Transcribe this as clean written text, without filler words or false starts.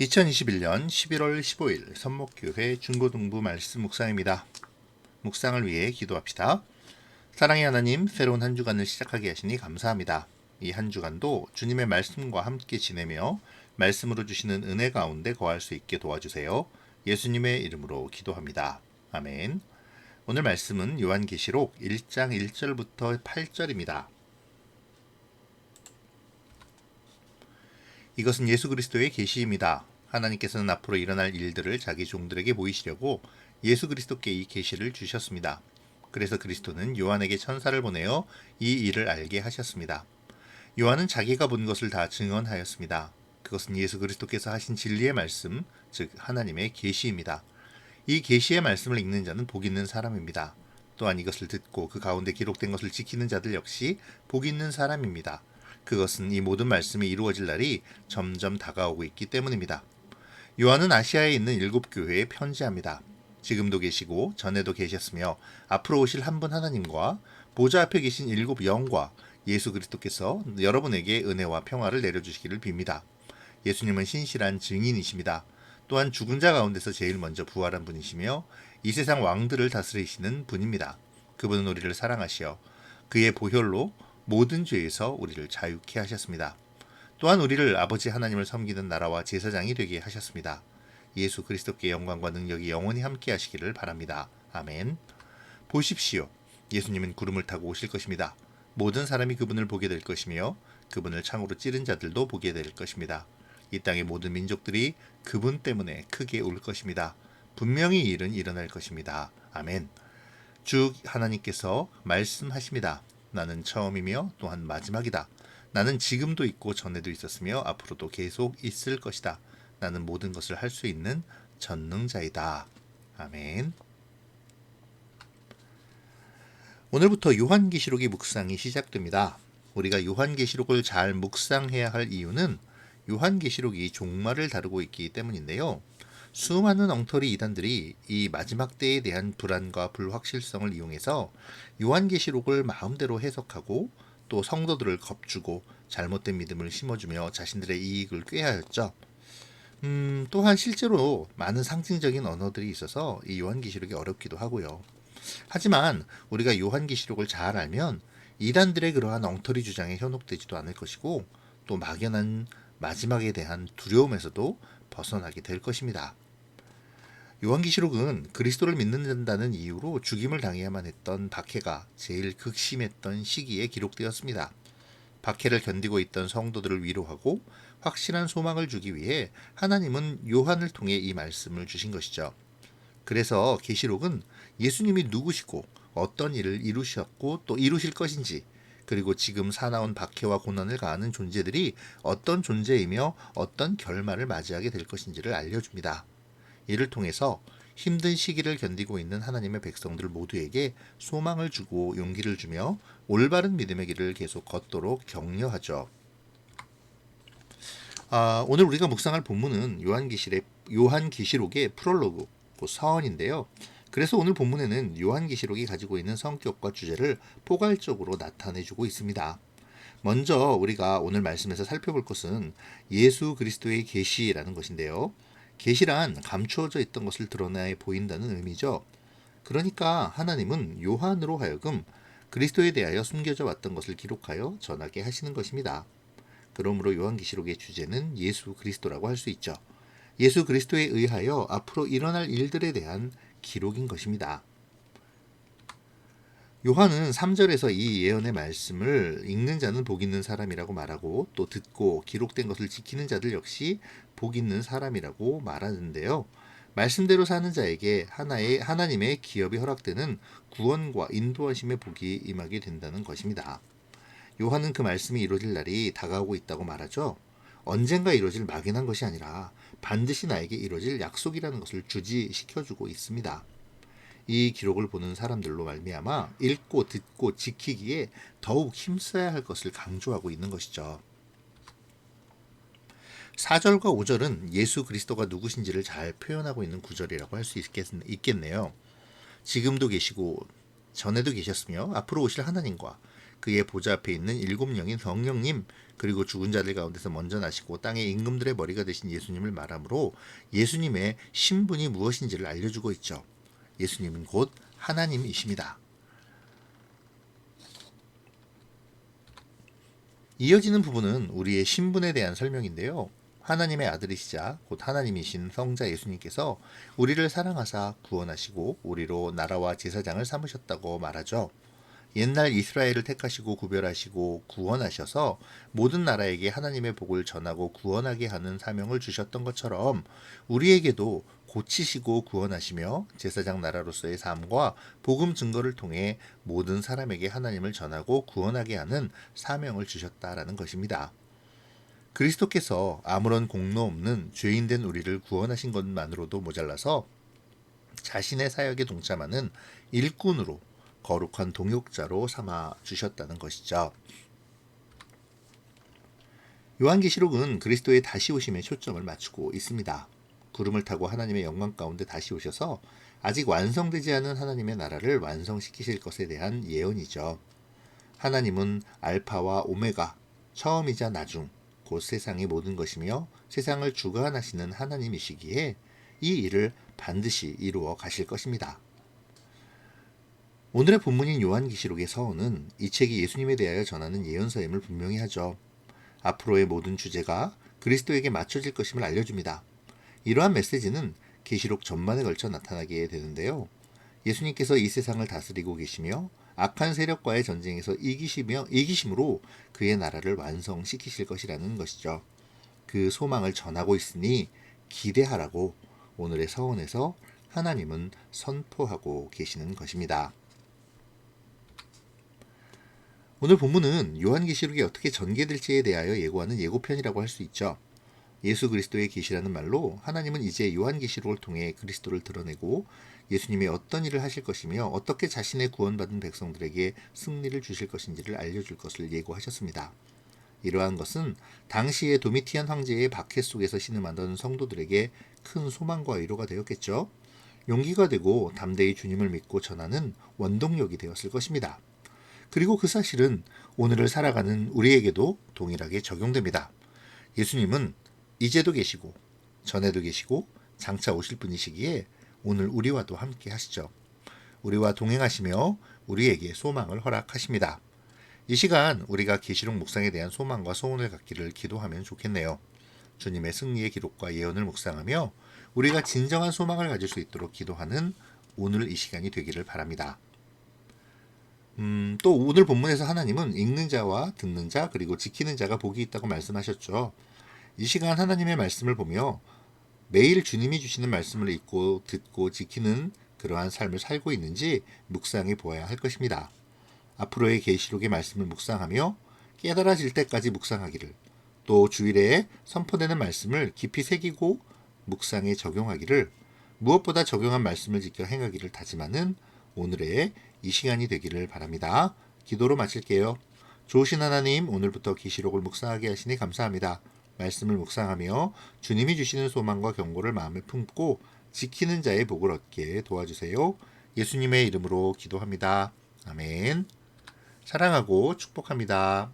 2021년 11월 15일 선목교회 중고등부 말씀 묵상입니다. 묵상을 위해 기도합시다. 사랑의 하나님, 새로운 한 주간을 시작하게 하시니 감사합니다. 이 한 주간도 주님의 말씀과 함께 지내며 말씀으로 주시는 은혜 가운데 거할 수 있게 도와주세요. 예수님의 이름으로 기도합니다. 아멘. 오늘 말씀은 요한계시록 1장 1절부터 8절입니다. 이것은 예수 그리스도의 계시입니다. 하나님께서는 앞으로 일어날 일들을 자기 종들에게 보이시려고 예수 그리스도께 이 계시를 주셨습니다. 그래서 그리스도는 요한에게 천사를 보내어 이 일을 알게 하셨습니다. 요한은 자기가 본 것을 다 증언하였습니다. 그것은 예수 그리스도께서 하신 진리의 말씀, 즉 하나님의 계시입니다. 이 계시의 말씀을 읽는 자는 복 있는 사람입니다. 또한 이것을 듣고 그 가운데 기록된 것을 지키는 자들 역시 복 있는 사람입니다. 그것은 이 모든 말씀이 이루어질 날이 점점 다가오고 있기 때문입니다. 요한은 아시아에 있는 7교회에 편지합니다. 지금도 계시고 전에도 계셨으며 앞으로 오실 한 분 하나님과 보좌 앞에 계신 7 영과 예수 그리스도께서 여러분에게 은혜와 평화를 내려주시기를 빕니다. 예수님은 신실한 증인이십니다. 또한 죽은 자 가운데서 제일 먼저 부활한 분이시며 이 세상 왕들을 다스리시는 분입니다. 그분은 우리를 사랑하시어 그의 보혈로 모든 죄에서 우리를 자유케 하셨습니다. 또한 우리를 아버지 하나님을 섬기는 나라와 제사장이 되게 하셨습니다. 예수 그리스도께 영광과 능력이 영원히 함께 하시기를 바랍니다. 아멘. 보십시오. 예수님은 구름을 타고 오실 것입니다. 모든 사람이 그분을 보게 될 것이며 그분을 창으로 찌른 자들도 보게 될 것입니다. 이 땅의 모든 민족들이 그분 때문에 크게 울 것입니다. 분명히 이 일은 일어날 것입니다. 아멘. 주 하나님께서 말씀하십니다. 나는 처음이며 또한 마지막이다. 나는 지금도 있고 전에도 있었으며 앞으로도 계속 있을 것이다. 나는 모든 것을 할 수 있는 전능자이다. 아멘. 오늘부터 요한계시록의 묵상이 시작됩니다. 우리가 요한계시록을 잘 묵상해야 할 이유는 요한계시록이 종말을 다루고 있기 때문인데요. 수많은 엉터리 이단들이 이 마지막 때에 대한 불안과 불확실성을 이용해서 요한계시록을 마음대로 해석하고 또 성도들을 겁주고 잘못된 믿음을 심어주며 자신들의 이익을 꾀하였죠. 또한 실제로 많은 상징적인 언어들이 있어서 이 요한계시록이 어렵기도 하고요. 하지만 우리가 요한계시록을 잘 알면 이단들의 그러한 엉터리 주장에 현혹되지도 않을 것이고 또 막연한 마지막에 대한 두려움에서도 벗어나게 될 것입니다. 요한계시록은 그리스도를 믿는다는 이유로 죽임을 당해야만 했던 박해가 제일 극심했던 시기에 기록되었습니다. 박해를 견디고 있던 성도들을 위로하고 확실한 소망을 주기 위해 하나님은 요한을 통해 이 말씀을 주신 것이죠. 그래서 계시록은 예수님이 누구시고 어떤 일을 이루셨고 또 이루실 것인지 그리고 지금 사나운 박해와 고난을 가하는 존재들이 어떤 존재이며 어떤 결말을 맞이하게 될 것인지를 알려줍니다. 이를 통해서 힘든 시기를 견디고 있는 하나님의 백성들 모두에게 소망을 주고 용기를 주며 올바른 믿음의 길을 계속 걷도록 격려하죠. 오늘 우리가 묵상할 본문은 요한계시록의 프롤로그, 서원인데요. 그래서 오늘 본문에는 요한계시록이 가지고 있는 성격과 주제를 포괄적으로 나타내주고 있습니다. 먼저 우리가 오늘 말씀에서 살펴볼 것은 예수 그리스도의 계시라는 것인데요. 계시란 감추어져 있던 것을 드러내 보인다는 의미죠. 그러니까 하나님은 요한으로 하여금 그리스도에 대하여 숨겨져 왔던 것을 기록하여 전하게 하시는 것입니다. 그러므로 요한계시록의 주제는 예수 그리스도라고 할 수 있죠. 예수 그리스도에 의하여 앞으로 일어날 일들에 대한 기록인 것입니다. 요한은 3절에서 이 예언의 말씀을 읽는 자는 복 있는 사람이라고 말하고 또 듣고 기록된 것을 지키는 자들 역시 복 있는 사람이라고 말하는데요. 말씀대로 사는 자에게 하나님의 기업이 허락되는 구원과 인도하심의 복이 임하게 된다는 것입니다. 요한은 그 말씀이 이루어질 날이 다가오고 있다고 말하죠. 언젠가 이루어질 막연한 것이 아니라 반드시 나에게 이루어질 약속이라는 것을 주지시켜주고 있습니다. 이 기록을 보는 사람들로 말미암아 읽고 듣고 지키기에 더욱 힘써야 할 것을 강조하고 있는 것이죠. 4절과 5절은 예수 그리스도가 누구신지를 잘 표현하고 있는 구절이라고 할 수 있겠네요. 지금도 계시고 전에도 계셨으며 앞으로 오실 하나님과 그의 보좌 앞에 있는 7영인 성령님, 그리고 죽은 자들 가운데서 먼저 나시고 땅의 임금들의 머리가 되신 예수님을 말하므로 예수님의 신분이 무엇인지를 알려주고 있죠. 예수님은 곧 하나님이십니다. 이어지는 부분은 우리의 신분에 대한 설명인데요. 하나님의 아들이시자 곧 하나님이신 성자 예수님께서 우리를 사랑하사 구원하시고 우리로 나라와 제사장을 삼으셨다고 말하죠. 옛날 이스라엘을 택하시고 구별하시고 구원하셔서 모든 나라에게 하나님의 복을 전하고 구원하게 하는 사명을 주셨던 것처럼 우리에게도 고치시고 구원하시며 제사장 나라로서의 삶과 복음 증거를 통해 모든 사람에게 하나님을 전하고 구원하게 하는 사명을 주셨다라는 것입니다. 그리스도께서 아무런 공로 없는 죄인된 우리를 구원하신 것만으로도 모자라서 자신의 사역에 동참하는 일꾼으로 거룩한 동역자로 삼아 주셨다는 것이죠. 요한계시록은 그리스도의 다시 오심에 초점을 맞추고 있습니다. 구름을 타고 하나님의 영광 가운데 다시 오셔서 아직 완성되지 않은 하나님의 나라를 완성시키실 것에 대한 예언이죠. 하나님은 알파와 오메가, 처음이자 나중, 곧 세상의 모든 것이며 세상을 주관하시는 하나님이시기에 이 일을 반드시 이루어 가실 것입니다. 오늘의 본문인 요한계시록의 서원은 이 책이 예수님에 대하여 전하는 예언서임을 분명히 하죠. 앞으로의 모든 주제가 그리스도에게 맞춰질 것임을 알려줍니다. 이러한 메시지는 계시록 전반에 걸쳐 나타나게 되는데요. 예수님께서 이 세상을 다스리고 계시며 악한 세력과의 전쟁에서 이기심으로 그의 나라를 완성시키실 것이라는 것이죠. 그 소망을 전하고 있으니 기대하라고 오늘의 서원에서 하나님은 선포하고 계시는 것입니다. 오늘 본문은 요한계시록이 어떻게 전개될지에 대하여 예고하는 예고편이라고 할 수 있죠. 예수 그리스도의 계시라는 말로 하나님은 이제 요한계시록을 통해 그리스도를 드러내고 예수님이 어떤 일을 하실 것이며 어떻게 자신의 구원받은 백성들에게 승리를 주실 것인지를 알려줄 것을 예고하셨습니다. 이러한 것은 당시의 도미티안 황제의 박해 속에서 신음하던 성도들에게 큰 소망과 위로가 되었겠죠. 용기가 되고 담대히 주님을 믿고 전하는 원동력이 되었을 것입니다. 그리고 그 사실은 오늘을 살아가는 우리에게도 동일하게 적용됩니다. 예수님은 이제도 계시고 전에도 계시고 장차 오실 분이시기에 오늘 우리와도 함께 하시죠. 우리와 동행하시며 우리에게 소망을 허락하십니다. 이 시간 우리가 계시록 묵상에 대한 소망과 소원을 갖기를 기도하면 좋겠네요. 주님의 승리의 기록과 예언을 묵상하며 우리가 진정한 소망을 가질 수 있도록 기도하는 오늘 이 시간이 되기를 바랍니다. 또 오늘 본문에서 하나님은 읽는 자와 듣는 자 그리고 지키는 자가 복이 있다고 말씀하셨죠. 이 시간 하나님의 말씀을 보며 매일 주님이 주시는 말씀을 읽고 듣고 지키는 그러한 삶을 살고 있는지 묵상해 보아야 할 것입니다. 앞으로의 계시록의 말씀을 묵상하며 깨달아질 때까지 묵상하기를, 또 주일에 선포되는 말씀을 깊이 새기고 묵상에 적용하기를, 무엇보다 적용한 말씀을 지켜 행하기를 다짐하는 오늘의 이 시간이 되기를 바랍니다. 기도로 마칠게요. 좋으신 하나님, 오늘부터 계시록을 묵상하게 하시니 감사합니다. 말씀을 묵상하며 주님이 주시는 소망과 경고를 마음에 품고 지키는 자의 복을 얻게 도와주세요. 예수님의 이름으로 기도합니다. 아멘. 사랑하고 축복합니다.